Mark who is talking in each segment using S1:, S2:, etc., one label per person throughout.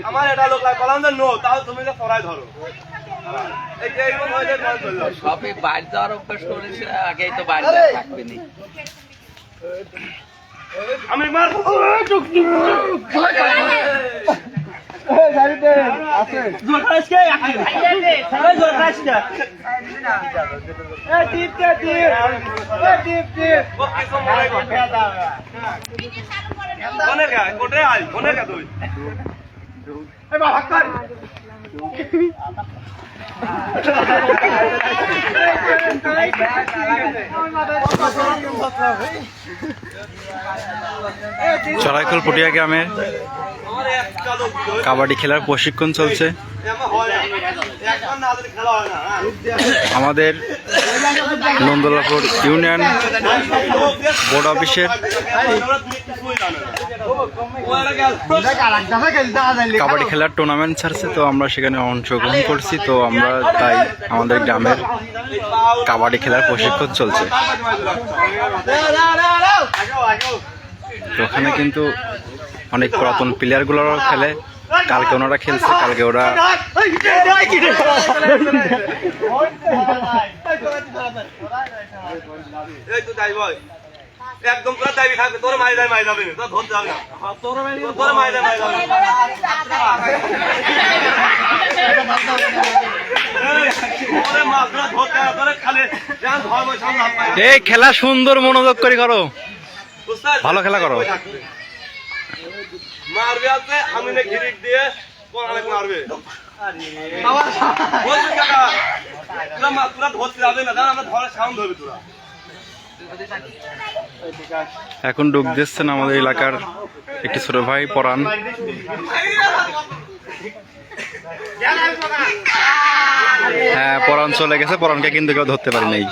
S1: আমার এটা লোক কলাম নো তাও তুমি পড়ায় ধরো
S2: সবই বাইরে যাওয়ার অভ্যাস করেছে আগেই তো বাইরে থাকবে নি
S1: আমি মার কোটে আই কোনে কা তুই
S3: চড়াইখোল পটিয়া গ্রামে কাবাডি খেলার প্রশিক্ষণ চলছে। আমাদের নন্দলাপুর ইউনিয়ন বোর্ড অফিসের কাবাডি খেলার টুর্নামেন্ট ছাড়ছে, তো আমরা সেখানে অংশগ্রহণ করছি। তো আমরা তাই আমাদের গ্রামের কাবাডি খেলার প্রশিক্ষণ চলছে। তো ওখানে কিন্তু অনেক পুরাতন প্লেয়ারগুলোও খেলে। কালকে ওনারা খেলছে, কালকে ওরা
S1: একদম পুরো দাবি থাকবে তোর মাই যাবে তোর ধরতে যাবে না তোর মাই যাবে
S3: এই খেলা সুন্দর মনোযোগ করে করো, ভালো খেলা করো।
S1: মারবে আছে আমি না গিরিক দিয়ে কোনালে মারবে তোরা ধরতে যাবে না, আমরা ধরে সাউন্ড ধরবে তোরা।
S3: এখন ডুব দিচ্ছেন আমাদের এলাকার একটি ছোট ভাই পরাণ। হ্যাঁ, পরাণ চলে গেছে, পরাণকে কিন্তু কেউ ধরতে পারি নাই।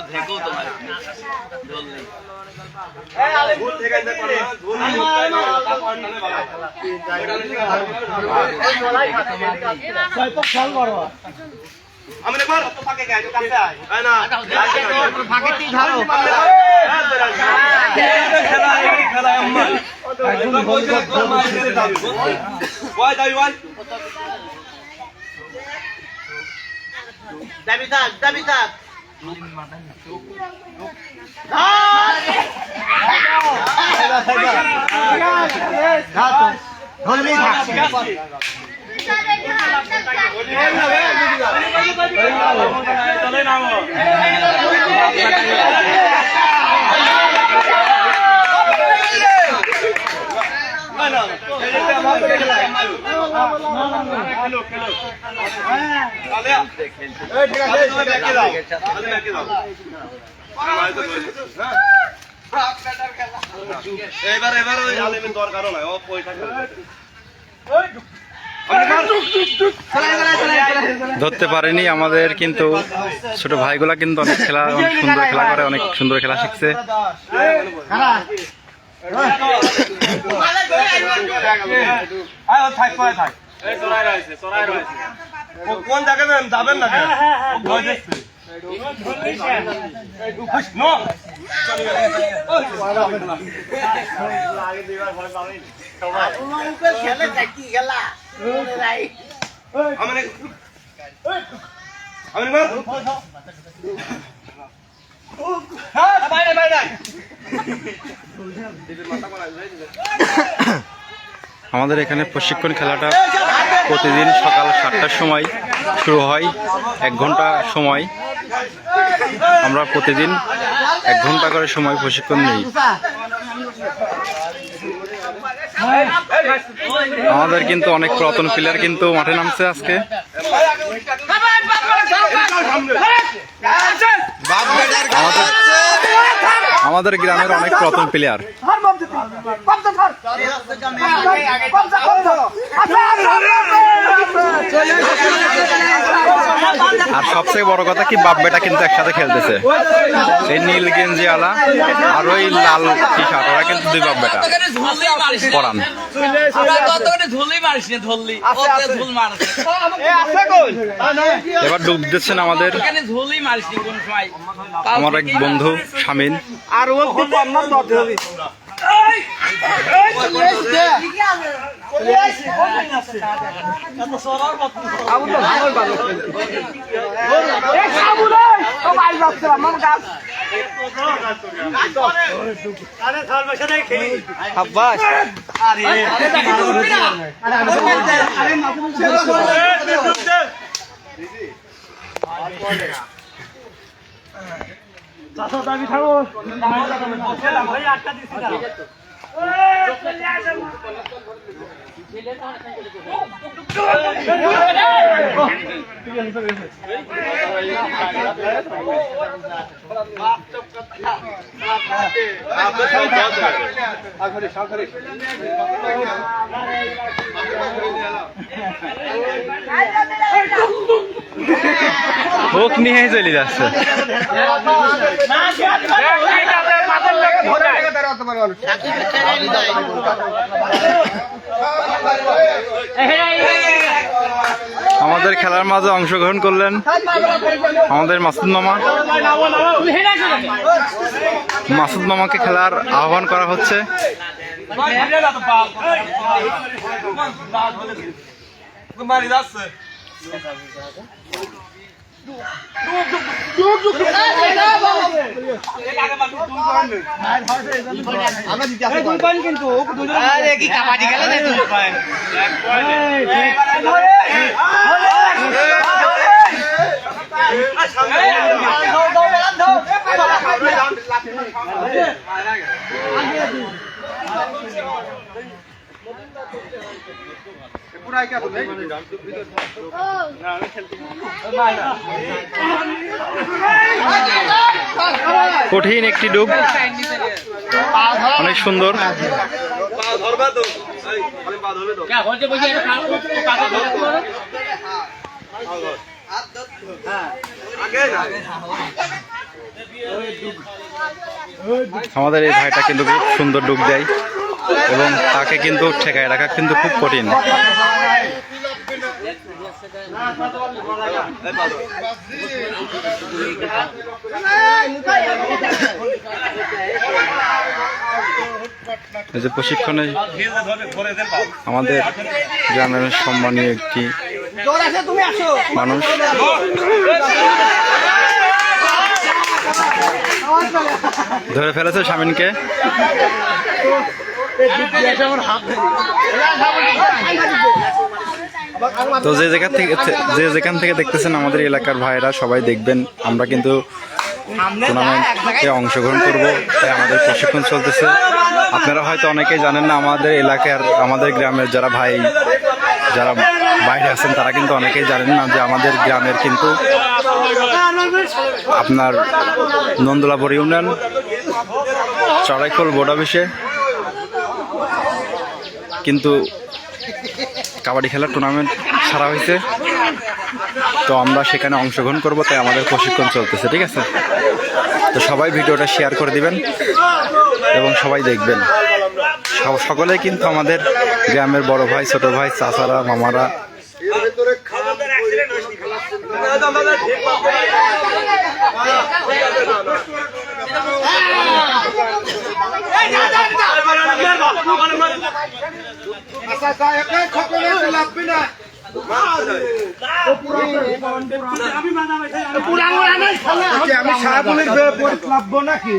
S1: আমি একবার ফাঁকে গায় তো কাছে আয় না ফাঁকে তুই ধরো খেলা এই খেলা আম্মা একদম বলতে মারতে যাবে ওই দাই ওয়ান দাবি থাক ধরলি থাক চলে নামো এবার ওই আলেমের দরকারও নাই, ও পয়সা
S3: ধরতে পারেনি আমাদের, কিন্তু ছোট ভাইগুলা কিন্তু অনেক খেলা, অনেক সুন্দর খেলা করে, অনেক সুন্দর খেলা শিখছে।
S1: কোন জায়গায় যাবেন না
S3: আমাদের এখানে প্রশিক্ষণ খেলাটা প্রতিদিন সকাল 7টার সময় শুরু হয়, 1 ঘন্টা সময়। আমরা প্রতিদিন 1 ঘন্টা করে সময় প্রশিক্ষণ নিই। আমাদের কিন্তু অনেক পুরাতন প্লেয়ার কিন্তু মাঠে নামছে আজকে। আমাদের গ্রামের অনেক পুরাতন প্লেয়ার। আর সবচেয়ে বড় কথা কি বাপ বেটা কিন্তু একসাথে খেলতেছে, এই নীল গেঞ্জি আলা আর ওই লাল টি শার্ট, ওরা কিন্তু দুই বাপ বেটা পরান। এবার ডুব দিচ্ছেন আমাদের আমার এক বন্ধু শামিন।
S1: আর ও খুব আমার দরদ হবে দাবি থাকো
S3: ওক নিয়ে চলে যাচ্ছে। আমাদের খেলার মাঝে অংশগ্রহণ করলেন আমাদের মাসুদ মামা। মাসুদ মামাকে খেলার আহ্বান করা হচ্ছে। কঠিন একটি ডুব, অনেক সুন্দর। আমাদের এই ভাইটা কিন্তু খুব সুন্দর ডুব দেয় এবং তাকে কিন্তু ঠেকায় রাখা কিন্তু খুব কঠিন। এই যে প্রশিক্ষণে আমাদের গ্রামের সম্মানীয় একটি মানুষ ধরে ফেলেছে শামিনকে। তো যে যেখান থেকে দেখতেছেন আমাদের এলাকার ভাইরা সবাই দেখবেন, আমরা কিন্তু টুর্নামেন্টে অংশগ্রহণ করব, তাই আমাদের প্রশিক্ষণ চলতেছে। আপনারা হয়তো অনেকেই জানেন না, আমাদের এলাকার আমাদের গ্রামের যারা ভাই যারা বাইরে আছেন তারা কিন্তু অনেকেই জানেন না যে আমাদের গ্রামের কিন্তু আপনার নন্দলাপুর ইউনিয়ন চড়াইখোল বোর্ড অফিসে কিন্তু কাবাডি খেলার টুর্নামেন্ট ছাড়া হয়েছে। তো আমরা সেখানে অংশগ্রহণ করব, তাই আমাদের প্রশিক্ষণ চলতেছে। ঠিক আছে, তো সবাই ভিডিওটা শেয়ার করে দিবেন এবং সবাই দেখবেন। সকলেই কিন্তু আমাদের গ্রামের বড় ভাই, ছোট ভাই, চাচারা, মামারা
S1: আমি সাহাবুলের লাভবো নাকি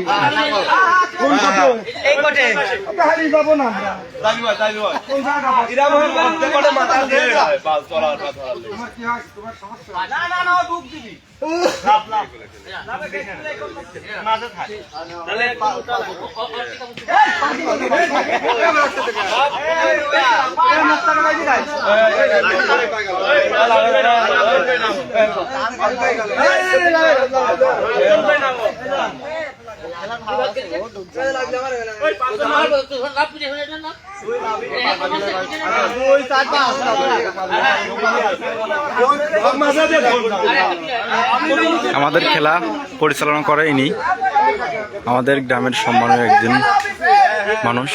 S1: যাবো না
S3: আমাদের খেলা পরিচালনা করে ইনি আমাদের গ্রামের সম্মানীয় একজন মানুষ।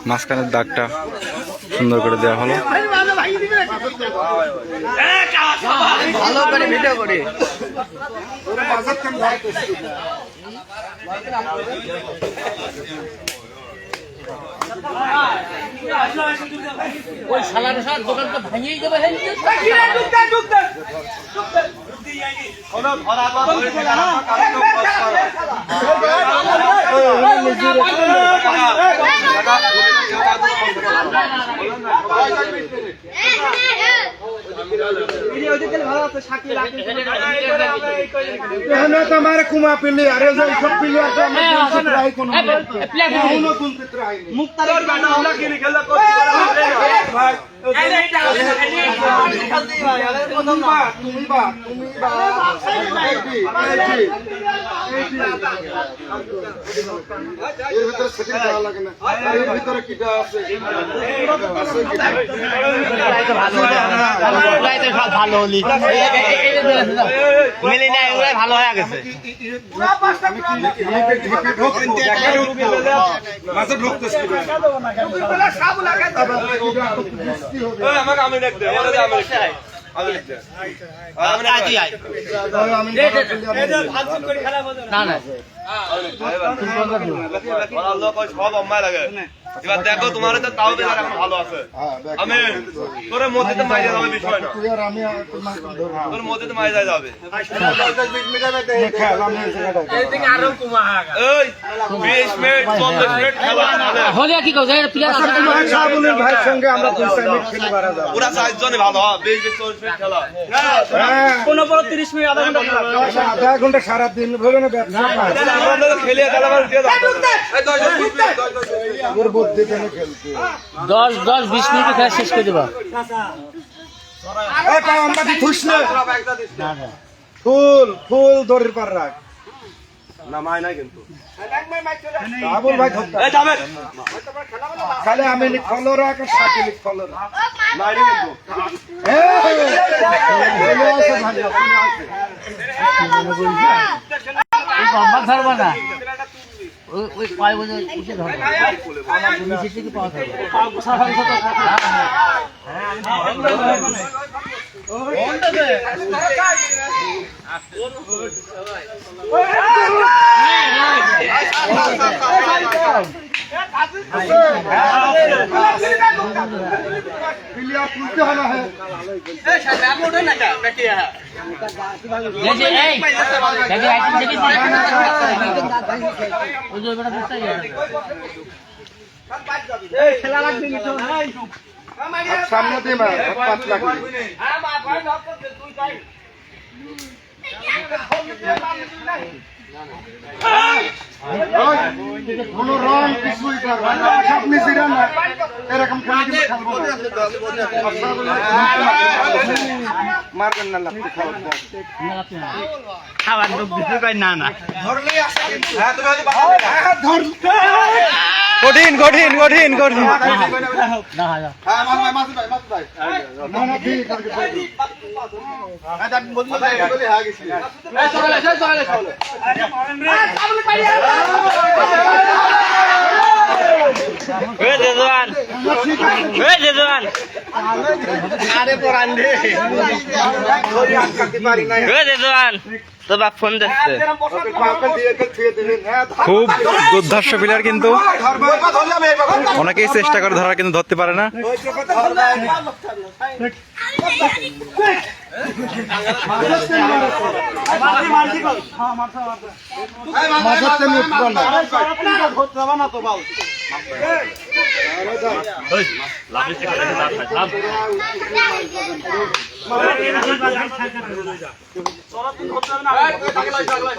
S3: মাঝখানের দাগটা সুন্দর করে দেওয়া হলো।
S2: ভালো করে ভিডিও করি। ওই শালার সাথে দোকানটা ভাঙিয়ে দেবে।
S1: তোমার কুমা পিলি আরে সব পিলি
S2: ভালো হলি মিলে নাই ওরাই ভালো হয়ে গেছে।
S1: এবার দেখো তোমার তো তাও ভালো আছে। আমি তোর মধ্যে মাইরে যাবে বিষয় না, তোর মধ্যে মাইরে যাবে। পুরা 4 জনে ভালো হয় 20-20 মিনিট খেলা,
S4: 15-30 মিনিট আধা ঘন্টা সারাদিন ভেবে না ব্যবসা
S1: খেলে খেলা
S2: 10-20 মিনিট খেলা শেষ করে দেবা।
S4: ফুল ফুল দড়ির পার রাখ
S1: না মাই নাই কিন্তু
S4: আবুল ভাই খালি আমি ফলো রাখ আর সাথে ফলো রাখ
S1: নাই কিন্তু
S2: ধরবা না ওই পায়ে বলে উঠে ধরবা নিচে থেকে পাওয়া যাবে।
S4: সামনে দিয়ে 5 লাখ কোন রং কিছুই করবে না, সব মিশিয়ে না এরকম মারবেন না লাগতে
S2: খাবার লোক দিতে কয় না না
S3: কঠিন কঠিন কঠিন কঠিন
S2: তো বাপ ফোন দিচ্ছে।
S3: খুব দুর্ধর্ষ প্লেয়ার, কিন্তু অনেকেই চেষ্টা করে ধরার কিন্তু ধরতে পারে না।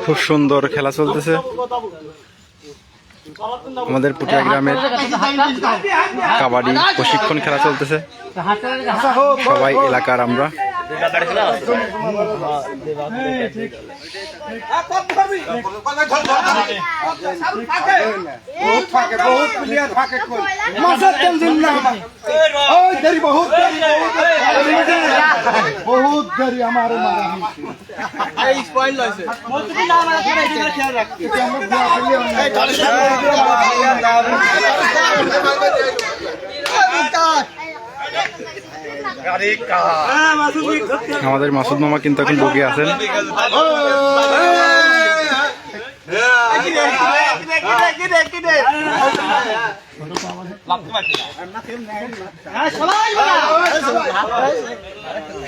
S3: খুব সুন্দর খেলা চলতেছে। আমাদের পুটিয়া গ্রামের কাবাডি প্রশিক্ষণ খেলা চলতেছে। সবাই এলাকার আমরা
S4: बहुत प्लेयर फाके कोई मजा टेंशन ना ओए तेरी बहुत देरी हमारे मारे ए स्पॉइल लइसे मोती ना हमारा पूरा ख्याल रखते हम लोग
S3: আমাদের মাসুদ মামা কিন্তু এখন ঢুকে আছেন।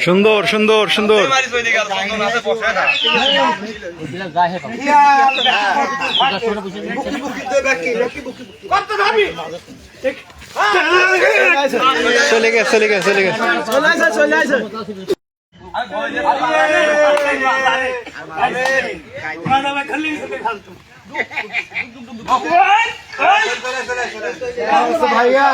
S3: সুন্দর সুন্দর সুন্দর চলে গেছে চলে গেছে চলে গেছে
S4: भैया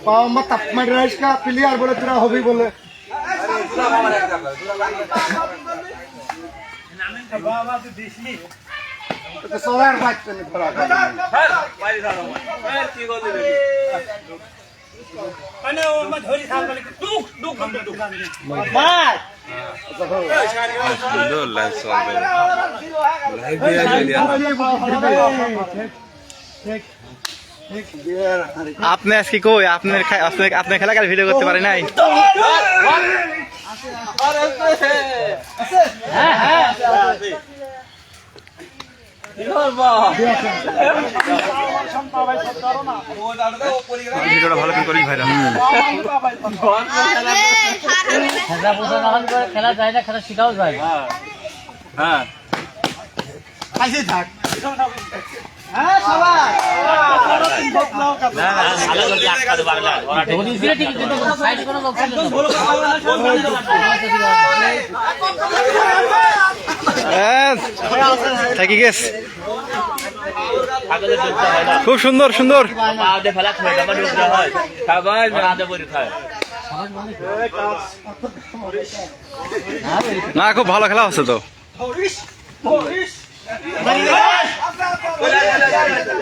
S4: पाव मत मड्राइश का प्लेयर बोले तेरा हॉबी बोले तो सोलर बात करने पड़ा मैंने वो मत होली साल वाले दुख दुख दुख मार
S3: আপনি আজকে কই আপনার খেলাকার ভিডিও করতে পারি নাই? ভিডিওটা ভালো করে করিস ভাইরা।
S2: খেলা যায় না, খেলা শিখাও যায়।
S3: হ্যাঁ
S4: থাক
S3: থাকি গেছে খুব সুন্দর সুন্দর না খুব ভালো খেলা হচ্ছে তো।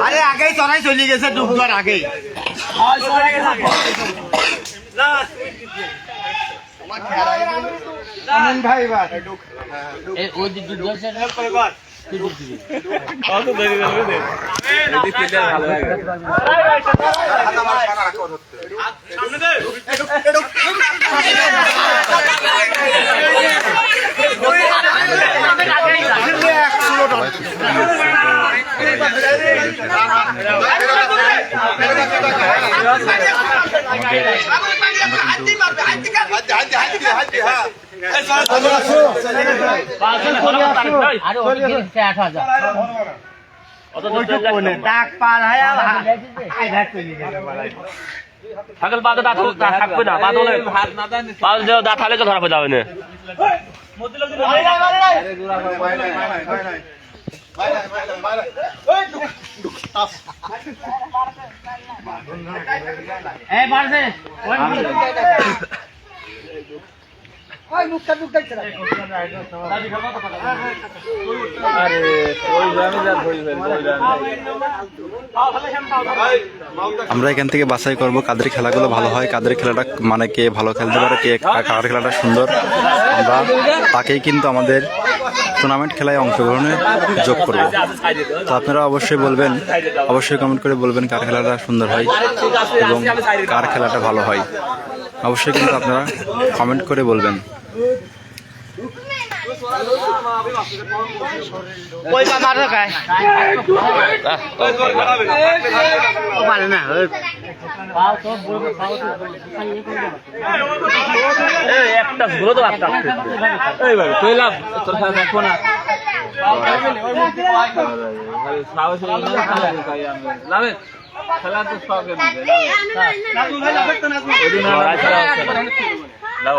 S4: আরে আগেই তোরাই চলে গেছে ডুববার আগেই ভাই
S1: ছাগল বাদে দাঁত থাকবে না, বাদ হলে দাঁত হালে তো ধরা পড়ে যাবে না।
S3: আমরা এখান থেকে বাছাই করব কাদের খেলাগুলো ভালো হয়, কাদের খেলাটা মানে কে ভালো খেলতে পারে, কে কার খেলাটা সুন্দর, আমরা তাকেই কিন্তু আমাদের টুর্নামেন্ট খেলায় অংশগ্রহণে যোগ করব। তো আপনারা অবশ্যই বলবেন, অবশ্যই কমেন্ট করে বলবেন কার খেলাটা সুন্দর হয় এবং কার খেলাটা ভালো হয়। অবশ্যই কিন্তু আপনারা কমেন্ট করে বলবেন।
S2: ওই বা মারো গায় ও পারে না পাও তো বলবো পাও তো এই একটা গুলো তো একটা এই ভাই তুই লাভ তোর সাথে দেখো না পাও খাইবে ওই মধ্যে পাই খালি সাহস না খাই আমি লাভে খেলা তো সব গেম না তুই ভাই লাভ তো না ওই দিন লাভ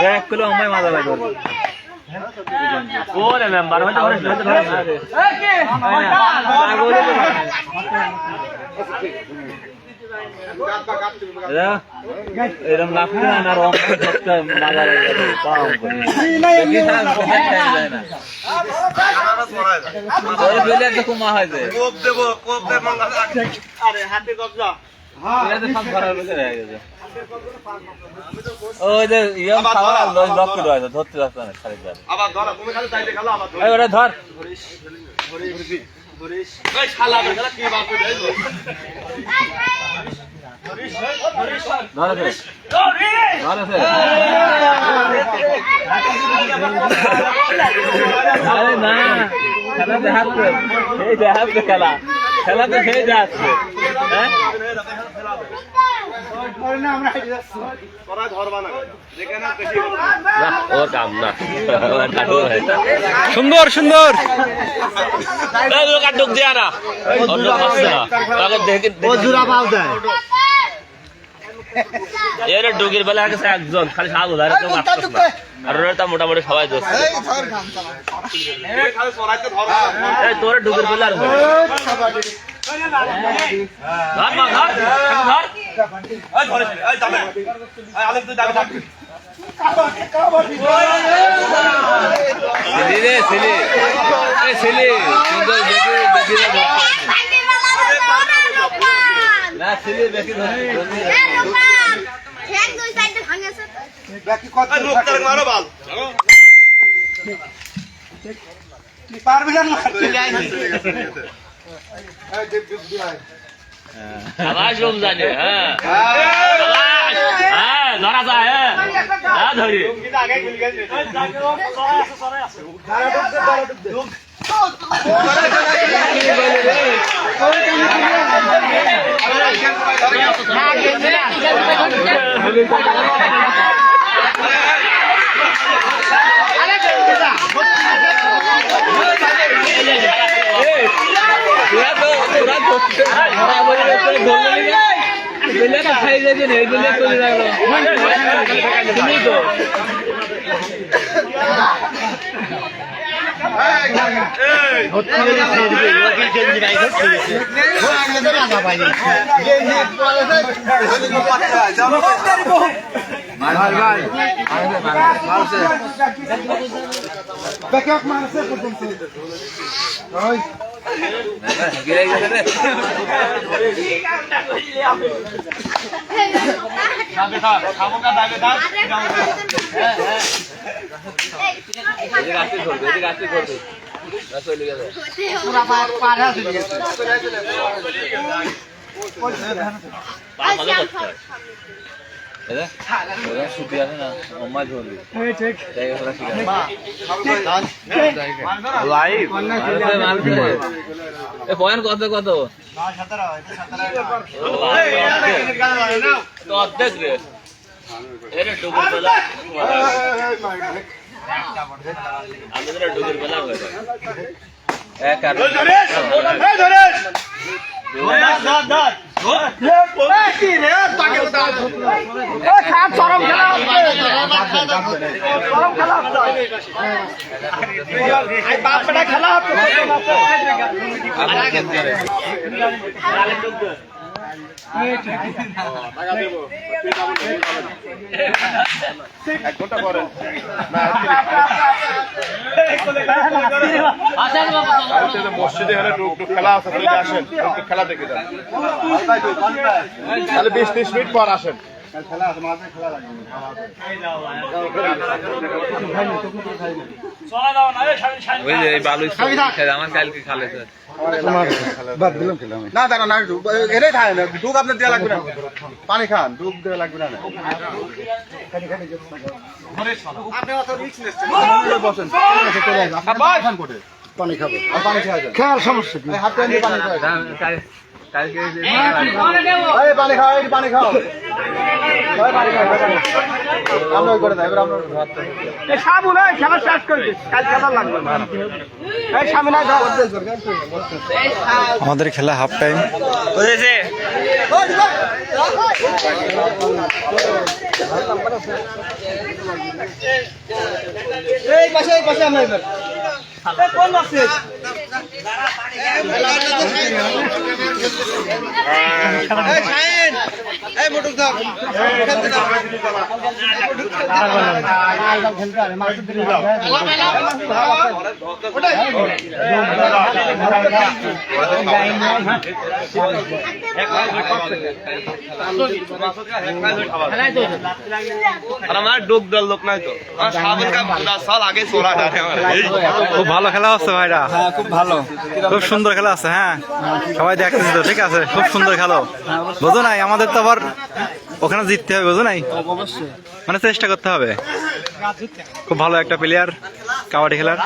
S2: দেখ কিলো আমায় মাথা লাগে ওরে মেম্বার হতে ধরে এরকম লাগছে না রং মাথা লাগে কুমা হয় যে আরে হাতে কবজা ওই যে ইয়ং খাওয়া লক করে আছে ধরতে যাচ্ছে না খালি আবার ধর তুমি খালি চাইতে খেলো আবার ধর এই ওরে ধর ধরিস এই শালা বেটা কি বাপ করে দেইছো ধরিস ধরে ধরে আরে না খেলা দেখাচ্ছে এই দেখাচ্ছে খেলা খেলা তো খেলে যাচ্ছে হ্যাঁ
S3: সুন্দর সুন্দর
S2: ডুগির বেলা গেছে একজন খালি সাহায্য আর ওরা মোটামুটি সবাই দোষে তোর ডুগির বেলা আর
S4: পারবি না
S2: আবাস রমজানে হ্যাঁ ধরা যায় হ্যাঁ ধরি খাই যাবে না এগুলো চলে লাগলো তো পয়েন্ট কত কত অর্ধেক রে ডুবুর বেলা আমাদের ডুবুর বেলা হয়ে যায় এক আর
S4: খেলা এক ঘন্টা পরে মসজিদে খেলা আছে আসেন খেলা দেখে যান তাহলে 20-30 মিনিট পর আসেন খেলা আছে মাঝে খেলা লাগবে
S3: ওই যে বালু আমার কালকে খালে
S4: বাদ দিলাম খেলাম না দাঁড়া না এটাই খায় না ডুব আপনার দেওয়া লাগবে না পানি খান ডুব দেওয়া লাগবে না বসেন পানি খাবে পানি খাওয়া যায় খেয়াল সমস্যা কি হাত পানি খাওয়া
S2: কালকে
S4: পানি খাও পানি খাও পানি খাও আমরা করে দেয় এবার আমরা সাবুন খেলা শেষ করে দিস কাল খেলা লাগবে এই সামনে না যাও
S3: আমাদের খেলা হাফ টাইম।
S1: বুঝেছে
S4: এই পাশে আমরা এবার কোন আছে এই শাইন এই মোটর দাও খেলতে দাও খেলতে আরে মাছ দিতে দাও
S1: আর আমার ডুব দল লোক নাই তো আমার সাবল কা পুরা সাল আগে চোরা ডারে আমার
S3: খুব ভালো খেলা হচ্ছে ভাইরা,
S2: খুব ভালো।
S3: খুব সুন্দর খেলা আছে। হ্যাঁ সবাই দেখতেছি তো, ঠিক আছে, খুব সুন্দর খেলো। বোঝো নাই আমাদের তো আবার ওখানে জিততে হবে, বোঝো নাই, মানে চেষ্টা করতে হবে। খুব ভালো একটা প্লেয়ার কাবাডি খেলার।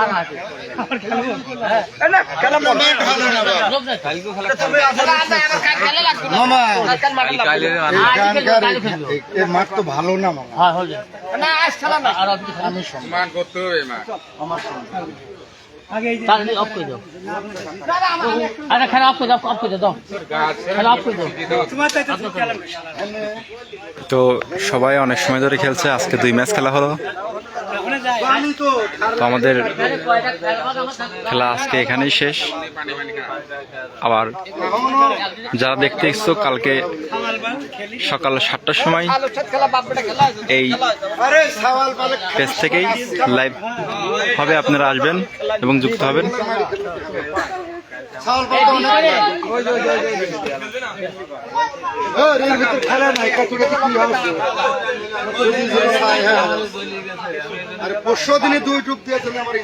S4: মাঠ তো ভালো না মামা আমি সম্মান করতে হবে আমার
S3: তো সবাই অনেক সময় ধরে খেলছে, আজকে 2 ম্যাচ খেলা হলো। তো আমাদের খেলা আজকে এখানেই শেষ। আবার যারা দেখতে ইচ্ছুক কালকে সকাল 7টার সময় এই পেজ থেকেই লাইভ হবে, আপনারা আসবেন এবং যুক্ত হবেন।
S4: খেলা নাই আরে 500 দিনে 2 টুক দিয়েছেন আমার